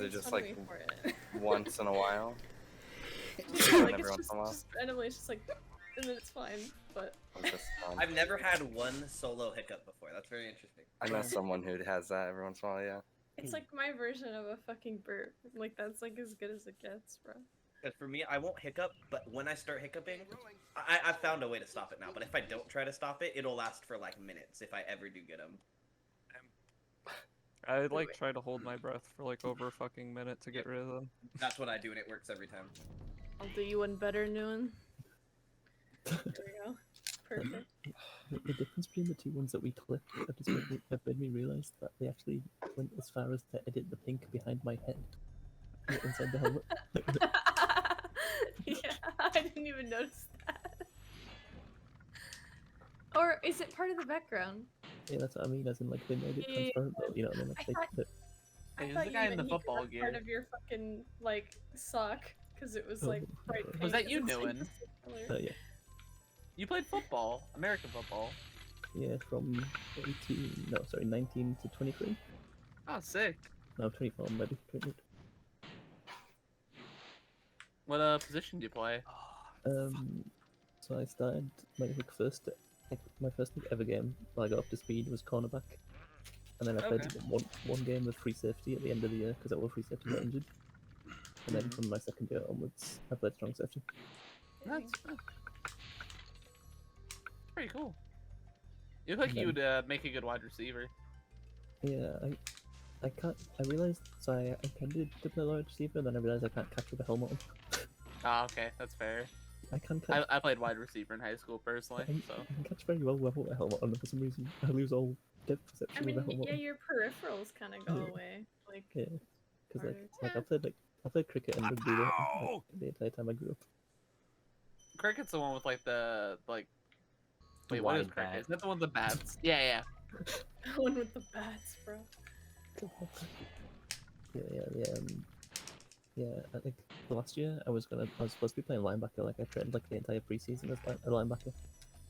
it makes just fun of like me for it. once in a while? Yeah, like Every it's once in a while? just randomly, it's just like, and then it's fine. But It's just fun. I've never had one solo hiccup before. That's very interesting. I know someone who has that every once in a while, yeah. it's like my version of a fucking burp. Like that's like as good as it gets, bro. Because for me, I won't hiccup, but when I start hiccuping, I've found a way to stop it now. But if I don't try to stop it, it'll last for like minutes if I ever do get them. I like try to hold my breath for like over a fucking minute to get rid of them. That's what I do, and it works every time. I'll do you one better, Noon. There we go. Perfect. The difference between the two ones that we clipped have made me realize that they actually went as far as to edit the pink behind my head inside the helmet. Yeah, I didn't even notice that. Or is it part of the background? Yeah, that's what I mean. As in, like they made it Yeah, transparent, though. You know, and then like, I Hey, thought who's the you guy in meant the he football cut gear? part of your fucking like sock because it was like bright pink. Was that you, 'cause it's, like, Nguyen? the same color. yeah, You played football, American football. yeah, from 19 to 23. Oh, sick. No, 24. I'm ready. 28. What position do you play? So I started my first ever game. When I got up to speed was cornerback, and then I played one game with free safety at the end of the year because I was free safety got injured. And then from my second year onwards, I played strong safety. That's pretty cool. You look like you would make a good wide receiver. Yeah, I can't. I realized so I intended to play wide receiver, then I realized I can't catch with a helmet on. Oh, okay, that's fair. I can catch. I played wide receiver in high school personally, so. I can catch very well with a helmet on, and for some reason I lose all depth perception I mean, with a helmet yeah, on. your peripherals kind of go away. Like, Yeah, because harder. I played cricket and rugby the entire time I grew up. Cricket's the one with like the The Wait, what is wide cricket? bat. Is that the one with the bats? Yeah. the one with the bats, bro. Yeah, I think last year I was supposed to be playing linebacker. Like I trained like the entire preseason as a linebacker,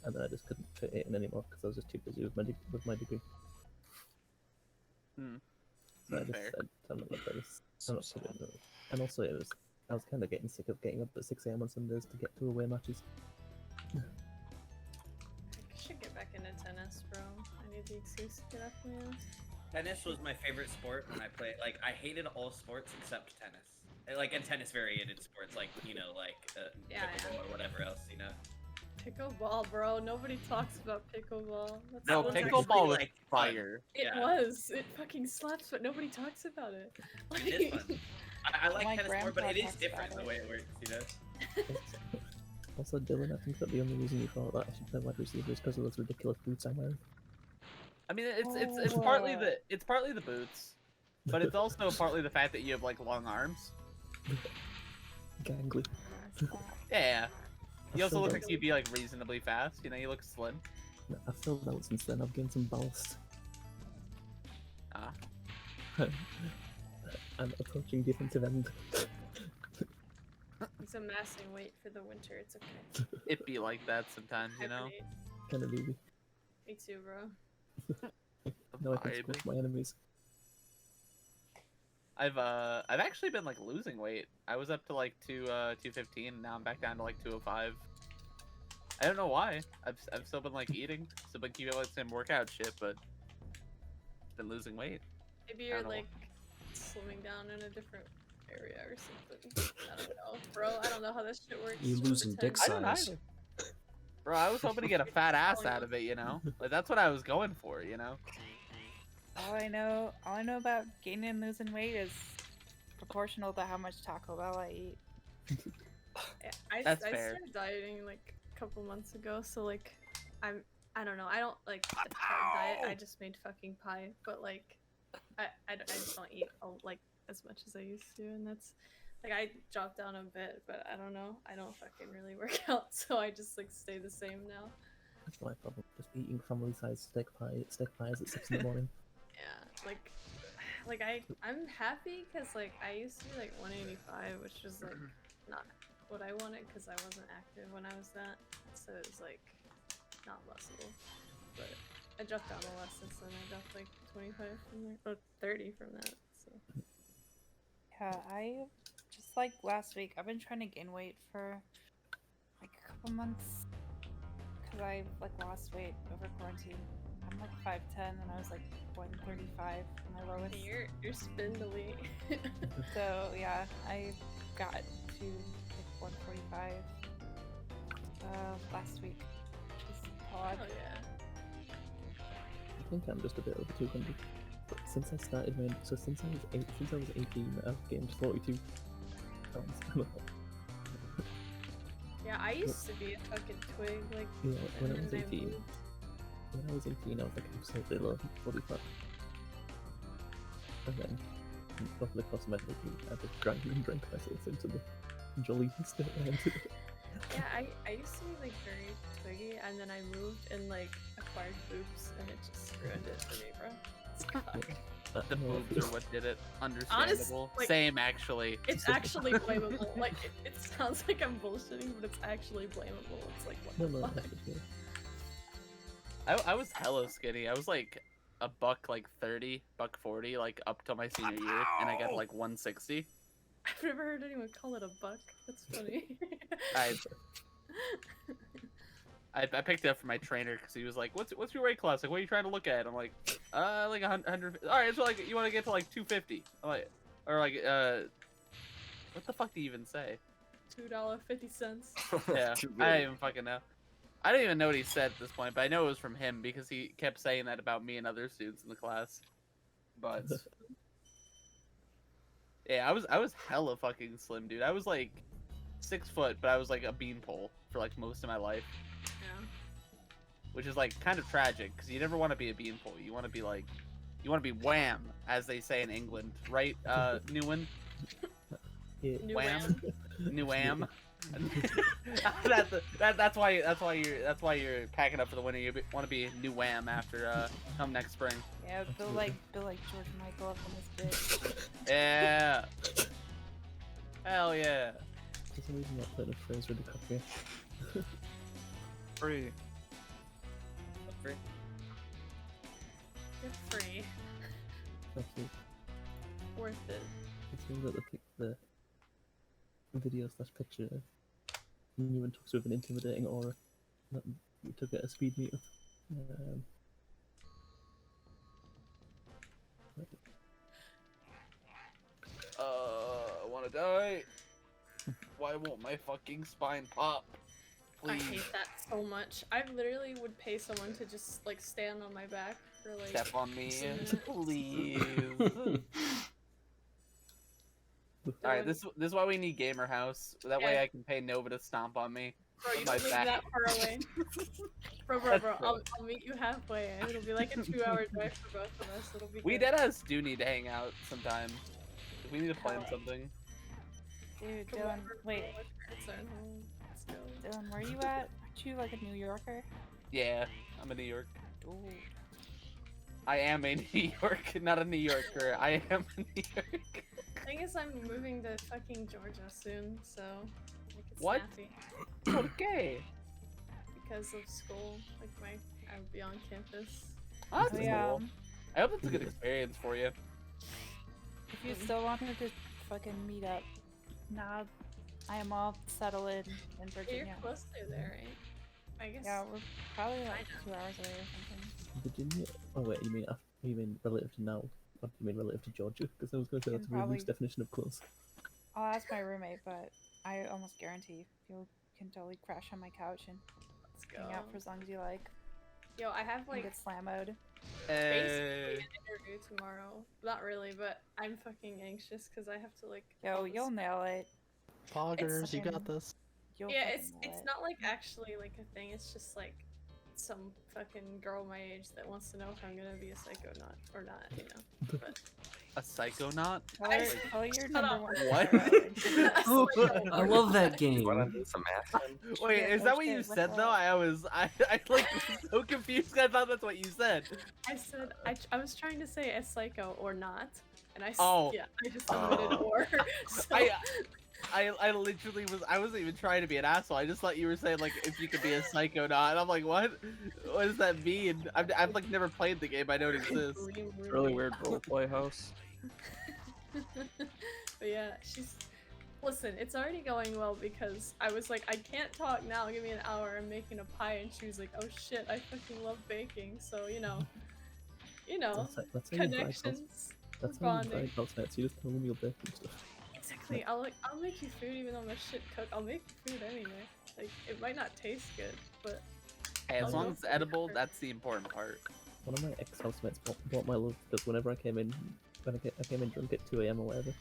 and then I just couldn't fit it in anymore because I was just too busy with my degree. So I just Fair. said I'm not gonna play this. I'm not putting it. And also I was kind of getting sick of getting up at 6 AM on Sundays to get to away matches. I should get back into tennis, bro. I need the excuse to get off my ass. Tennis was my favorite sport when I played. Like, I hated all sports except tennis. Like, and tennis variated sports, like, you know, like pickleball or whatever else, you know. Pickleball, bro. Nobody talks about pickleball. That's No, what's actually, pickleball was like, fire. It Yeah. was. It fucking slaps, but nobody talks about it. It is fun. I like My tennis more, but it grandpa is talks different about the way it works, you know. Also, Dylan, I think that the only reason you thought that I should play wide receiver is because of those ridiculous boots I'm wearing. I mean, it's partly the boots, but it's also partly the fact that you have like long arms. Gangly. Yeah. You also still look don't- like you'd be like reasonably fast. You know, you look slim. I've filled out since then. I've gained some ballast. Ah. I'm approaching defensive end. He's amassing weight for the winter. It's okay. It be like that sometimes, you know. Hibernate. Kind of easy. Me too, bro. Now I can Vibe. squish my enemies. I've actually been like losing weight. I was up to like 215, now I'm back down to like 205. I don't know why. I've still been like eating, still been keeping like same workout shit, but been losing weight. Maybe I you're don't know. like slimming down in a different area or something. I don't know, bro. I don't know how this shit works. You Just losing dick pretend. I don't size. either. Bro, I was hoping to get a fat ass out of it, you know? Like that's what I was going for, you know? All I know about gaining and losing weight is proportional to how much Taco Bell I eat. Yeah, I That's fair. started dieting like a couple months ago, so like I don't know. I don't like a hard diet. I just made fucking pie, but like I just don't eat like as much as I used to, and that's like I dropped down a bit, but I don't know. I don't fucking really work out, so I just like stay the same now. That's my problem. Just eating family-sized steak pies at 6 in the morning. Yeah, like I'm happy because like I used to be like 185, which was like not what I wanted because I wasn't active when I was that, so it was like not muscle, but I dropped down a lot since then. I dropped like 25 from there, or 30 from that. So Yeah, I just like last week. I've been trying to gain weight for like a couple months because I like lost weight over quarantine. I'm like 5'10" and I was like 135 my lowest. You're spindly. So yeah, I got to like 145 last week, which is odd. Oh yeah. I think I'm just a bit over 200. But since I started, since I was 18, I've gained 42 pounds. Yeah, I used to be a fucking twig, like. Yeah, when I and was then 18, moved. I was like absolutely low body fat. And then, probably cosmetically, I just drank myself into the jolly state I entered. Yeah, I used to be like very twiggy, and then I moved and like acquired boobs, and it just ruined it for me, bro. It's fuck. The boobs are what did it. Understandable. like- Same, actually. It's actually blamable. Like it sounds like I'm bullshitting, but it's actually blamable. It's like what No, the no, fuck? that's okay. I was hella skinny. I was like a buck like 30, buck 40, like up till my senior year, and I got to like 160. I've never heard anyone call it a buck. That's funny. I picked it up from my trainer because he was like, "What's your weight class? Like, what are you trying to look at?" I'm like, like 100. All right, so like, you want to get to like 250? I'm like, or like, what the fuck do you even say? $2.50. Yeah, I don't even fucking know. I don't even know what he said at this point, but I know it was from him because he kept saying that about me and other students in the class. But yeah, I was hella fucking slim, dude. I was like 6 foot, but I was like a beanpole for like most of my life, Yeah. which is like kind of tragic because you never want to be a beanpole. You want to be like, you want to be wham, as they say in England, right? Newen, Yeah. New wham, Wham. Newam. That's why you're packing up for the winter. You want to be new wham after come next spring. Yeah, Bill like George Michael up on this bitch. Yeah. Hell yeah. For some reason, that played a phrase really cocky. Free. Free. You're free. Actually, Worth it. it seems that the video / picture Newman talks with an intimidating aura. That we took at a speed meter. I wanna die. Why won't my fucking spine pop? I Please. hate that so much. I literally would pay someone to just like stand on my back for like. Step on me, Some- please. Alright, this is why we need Gamer House. That way Yeah. I can pay Nova to stomp on me. Bro, you my don't live back. that far away. bro, That's I'll meet you halfway, and it'll be like a 2-hour drive for both of us. It'll be We good. deadass do need to hang out sometime. We need to plan something. Dude, Come Dylan, over, wait, bro, let's return home. Let's go. Dylan, where are you at? Aren't you like a New Yorker? Yeah, I'm in New York. Dude. I am a New York, not a New Yorker. I am a New York. Thing is, I'm moving to fucking Georgia soon, so like it's What? snappy Okay. because of school. Like I would be on campus. Oh, that's Oh, yeah. cool. I hope it's a good experience for you. If you still wanted to fucking meet up, nah, I am all settled in You're Virginia. close to there, right? I guess. Yeah, we're probably like 2 hours away or something. Virginia? Oh wait, you mean relative to now? Or do you mean relative to Georgia? Because I was going to say that's a really Probably- loose definition of close. I'll ask my roommate, but I almost guarantee you can totally crash on my couch and Let's go. hang out for as long as you like. Yo, I have And like get slam mode. basically an interview tomorrow. Not really, but I'm fucking anxious because I have to like. Yo, all this- you'll nail it. Poggers, you got fucking- this. You'll Yeah, fucking it's nail it. not like actually like a thing. It's just like some fucking girl my age that wants to know if I'm gonna be a psychonaut or not. You know. But A psychonaut? Tell your Shut number up. one. What? I love that You game. wanna do some action? Wait, shit, is oh that what shit, you what's said up? though? I was like so confused. 'Cause I thought that's what you said. I said I was trying to say a psycho or not, and Oh. yeah, I just omitted or. So, I literally I wasn't even trying to be an asshole. I just thought you were saying like if you could be a psychonaut. And I'm like, what? What does that mean? I've like never played the game. I know it exists. Really weird roleplay house. But yeah, she's. Listen, it's already going well because I was like, I can't talk now. Give me an hour. I'm making a pie, and she was like, oh shit, I fucking love baking. So you know, That's how you brag connections. That's we're how you bonding. brag housemates. You just tell them you'll bake and stuff. Exactly. I'll make you food even though I'm a shit cook. I'll make you food anyway. Like it might not taste good, but Hey, as I'll long go as it's for the edible, effort. that's the important part. One of my ex-housemates bought my love because whenever I came in, I came in drunk at 2 a.m. or whatever,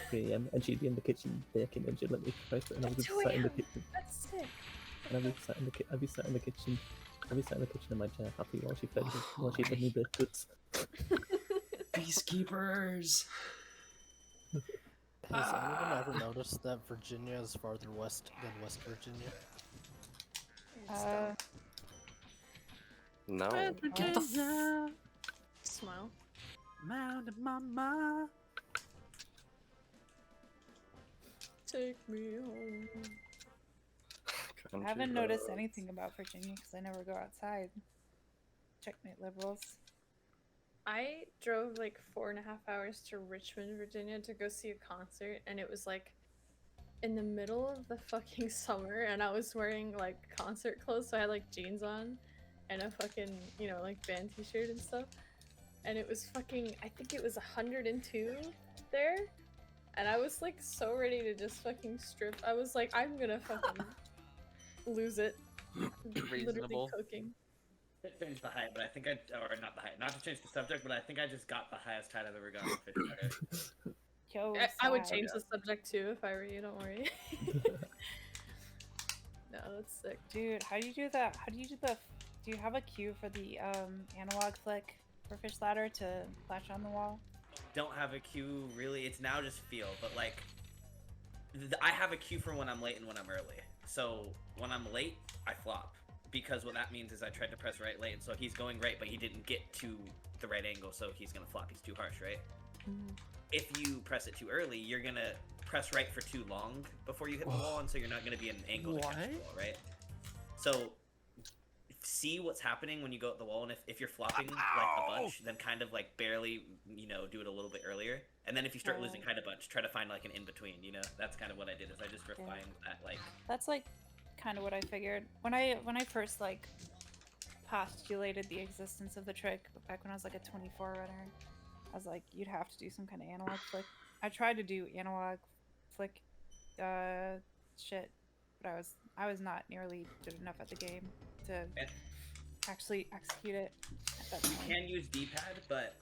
3 a.m., and she'd be in the kitchen baking, and she'd let me press it, and I would At just 2 sat in the a.m. kitchen, That's sick. and I'd be sat in the kitchen, I'd be sat in the kitchen in my chair, happy while she fed me baked goods. Peacekeepers. Has anyone ever noticed that Virginia is farther west than West Virginia? No. Virginia. Smile. Mountain Mama. Take me home. I haven't noticed anything about Virginia because I never go outside. Checkmate liberals. I drove like 4.5 hours to Richmond, Virginia to go see a concert, and it was like in the middle of the fucking summer, and I was wearing like concert clothes, so I had like jeans on and a fucking, like band t-shirt and stuff. And it was fucking, I think it was 102 there, and I was like so ready to just fucking strip. I was like, I'm gonna fucking lose it. Literally Reasonable. cooking. To change the height, but I think or not the height, not to change the subject, but I think I just got the highest height I've ever gotten in fish ladder. Yo, I would sad. change the subject too if I were you, don't worry. No, that's sick. Dude, how do you do that? How do you do the? Do you have a cue for the analog flick for fish ladder to flash on the wall? Don't have a cue really. It's now just feel, but like I have a cue for when I'm late and when I'm early. So when I'm late, I flop. Because what that means is I tried to press right late, and so he's going right, but he didn't get to the right angle, so he's gonna flop. He's too harsh, right? Mm. If you press it too early, you're gonna press right for too long before you hit the wall, and so you're not gonna be in an angle to catch the wall, right? So see what's happening when you go at the wall, and if you're flopping like a bunch, then kind of like barely, do it a little bit earlier. And then if you start losing height a bunch, try to find like an in between. That's kind of what I did. Is I just refined that like. That's like kind of what I figured when I first like postulated the existence of the trick back when I was like a 24 runner. I was like, you'd have to do some kind of analog flick. I tried to do analog flick shit, but I was not nearly good enough at the game to actually execute it at that You point. can use D-pad, but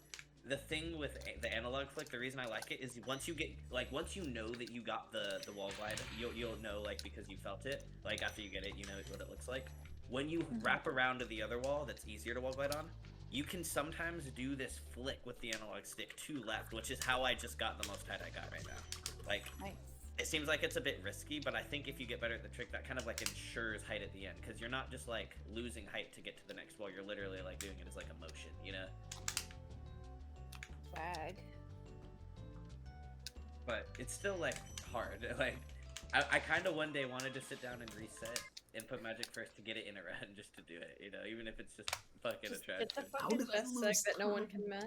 the thing with the analog flick, the reason I like it is once you know that you got the wall glide, you'll know like because you felt it. Like after you get it, you know what it looks like. When you wrap around to the other wall, that's easier to wall glide on. You can sometimes do this flick with the analog stick to left, which is how I just got the most height I got right now. Like, Nice. it seems like it's a bit risky, but I think if you get better at the trick, that kind of like ensures height at the end, because you're not just like losing height to get to the next wall. You're literally like doing it as like a motion, Flag. But it's still like hard. Like, I kind of one day wanted to sit down and reset and put magic first to get it in a run just to do it, even if it's just fucking Just a trash. get the How fucking did I best seg lose that no one time? can match.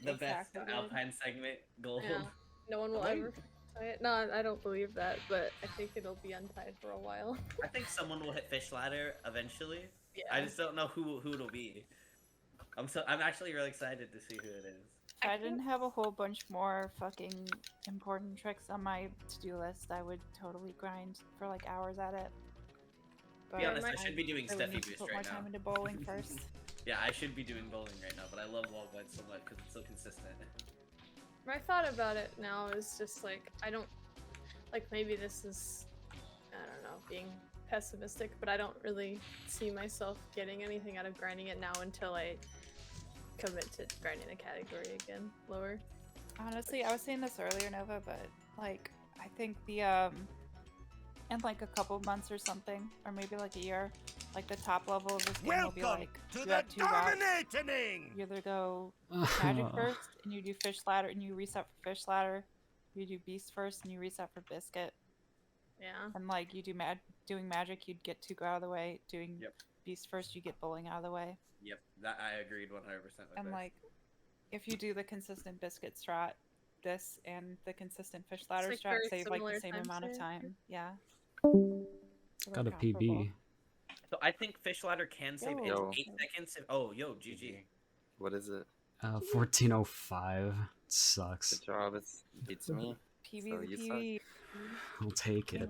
The Exactly, best dude. Alpine segment gold. Yeah. No one will Right. ever try it. No, I don't believe that, but I think it'll be untied for a while. I think someone will hit fish ladder eventually. Yeah. I just don't know who it'll be. I'm actually really excited to see who it is. If I didn't have a whole bunch more fucking important tricks on my to-do list, I would totally grind for like hours at it. To be honest, I should be doing I would Steffi need to Boost put more right now. time into bowling first. Yeah, I should be doing bowling right now, but I love wall glide so much because it's so consistent. My thought about it now is just like, I don't, like maybe this is, I don't know, being pessimistic, but I don't really see myself getting anything out of grinding it now until I commit to grinding the category again, lower. Honestly, I was saying this earlier, Nova, but like I think the in like a couple months or something, or maybe like a year, like the top level of this game will be like you have two routes. You either go magic first and you do fish ladder and you reset for fish ladder. You do beast first and you reset for biscuit. Yeah. And like you do doing magic, you'd get two go out of the way. Doing Yep. beast first, you get bowling out of the way. Yep, that I agreed 100% with And that. like, if you do the consistent biscuit strat, this and the consistent fish ladder like, strat very save like the similar same time amount of save, time. Yeah. So Got we're a comparable. PB. So I think fish ladder can save in Yo. 8 seconds. Oh, yo, GG. What is it? 1405. Sucks. Good job. It's me. PB So the you suck. PB. I'll take it.